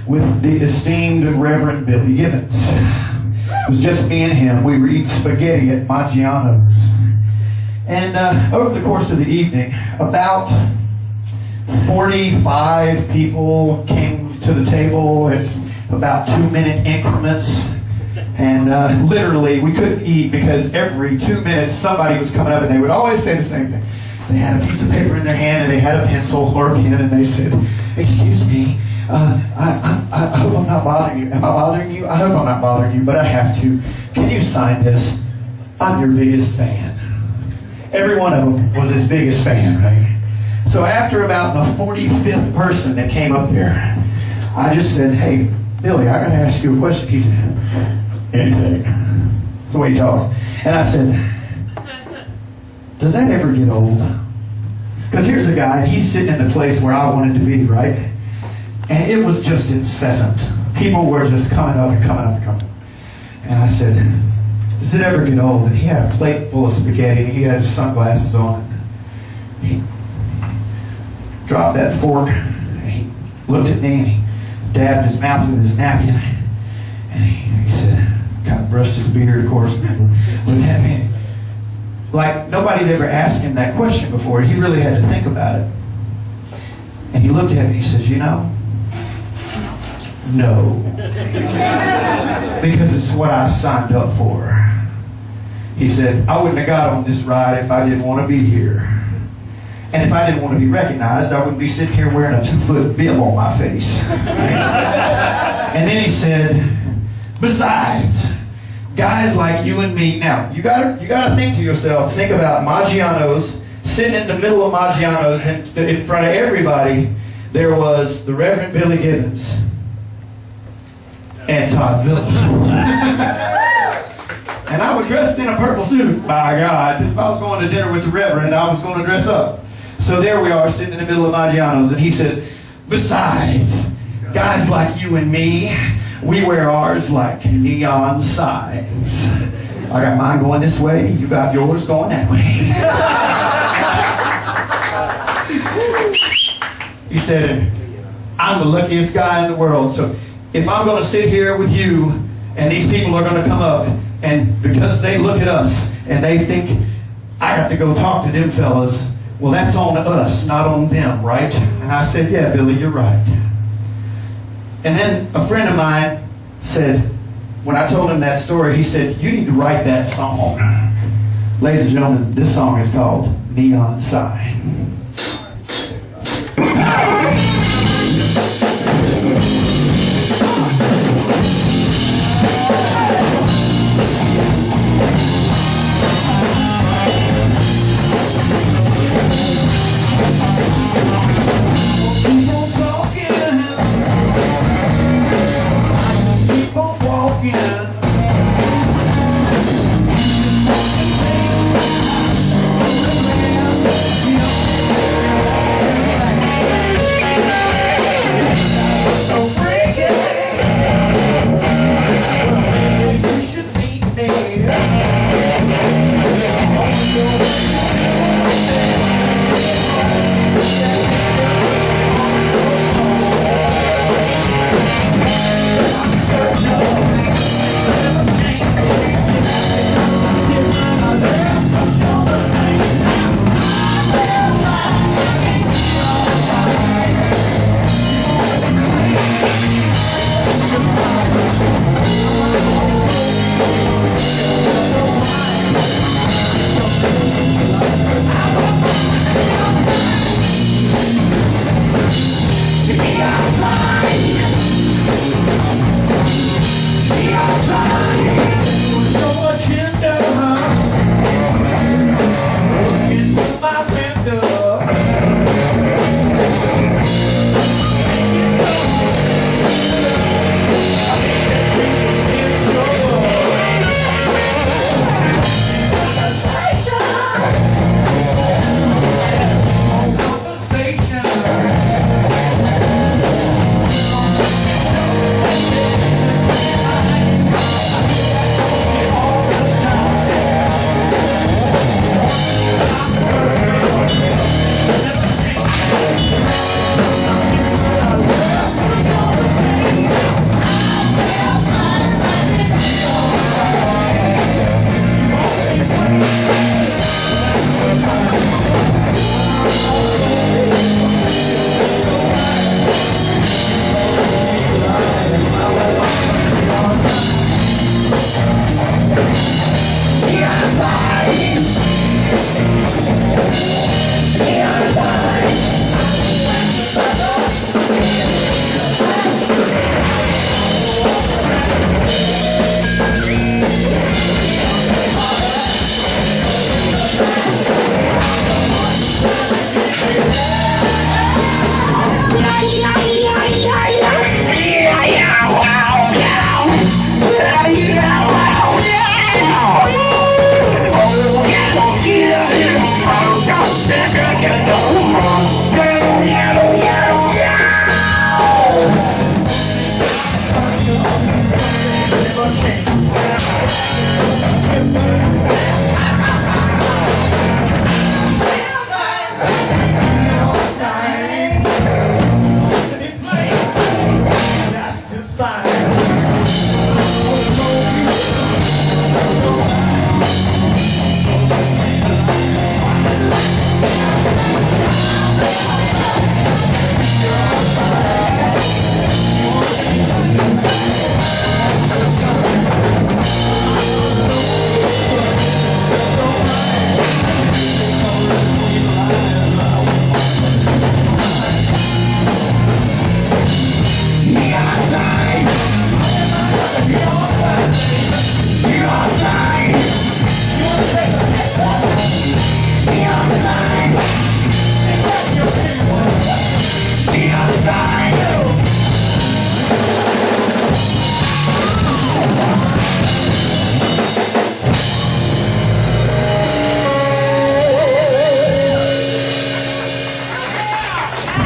with the esteemed Reverend Billy Gibbons. It was just me and him. We were eating spaghetti at Maggiano's. And over the course of the evening, about 45 people came to the table at about 2-minute increments. And literally, we couldn't eat because every 2 minutes somebody was coming up and they would always say the same thing. They had a piece of paper in their hand and they had a pencil or a pen and they said, "Excuse me, I hope I'm not bothering you. Am I bothering you? I hope I'm not bothering you, but I have to. Can you sign this? I'm your biggest fan." Every one of them was his biggest fan, right? So after about the 45th person that came up there, I just said, "Hey, Billy, I gotta ask you a question." He said, "Anything." That's the way he talks. And I said, "Does that ever get old?" Because here's a guy, and he's sitting in the place where I wanted to be, right? And it was just incessant. People were just coming up and coming up and coming up. And I said, "Does it ever get old?" And he had a plate full of spaghetti, and he had his sunglasses on. He dropped that fork, and he looked at me, and he dabbed his mouth with his napkin. And he said, kind of brushed his beard, of course, and looked at me. Like nobody had ever asked him that question before. He really had to think about it. And he looked at me and he says, "You know, no." Because it's what I signed up for. He said, "I wouldn't have got on this ride if I didn't want to be here. And if I didn't want to be recognized, I wouldn't be sitting here wearing a 2-foot bib on my face." And then he said, "Besides, guys like you and me." Now, you gotta think to yourself, think about Maggiano's, sitting in the middle of Maggiano's, and in front of everybody, there was the Reverend Billy Gibbons and Toddzilla. And I was dressed in a purple suit. By God, if I was going to dinner with the Reverend, I was going to dress up. So there we are, sitting in the middle of Maggiano's, and he says, "Besides, guys like you and me, we wear ours like neon signs. I got mine going this way, you got yours going that way." He said, "I'm the luckiest guy in the world, so if I'm going to sit here with you, and these people are going to come up, and because they look at us, and they think I got to go talk to them fellas, well, that's on us, not on them, right?" And I said, "Yeah, Billy, you're right." And then a friend of mine said, when I told him that story, he said, "You need to write that song." Ladies and gentlemen, this song is called Neon Sign.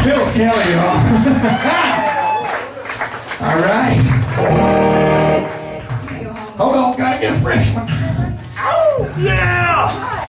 Phil Kelly, y'all. All right. Hold on, gotta get a fresh one. Oh, yeah!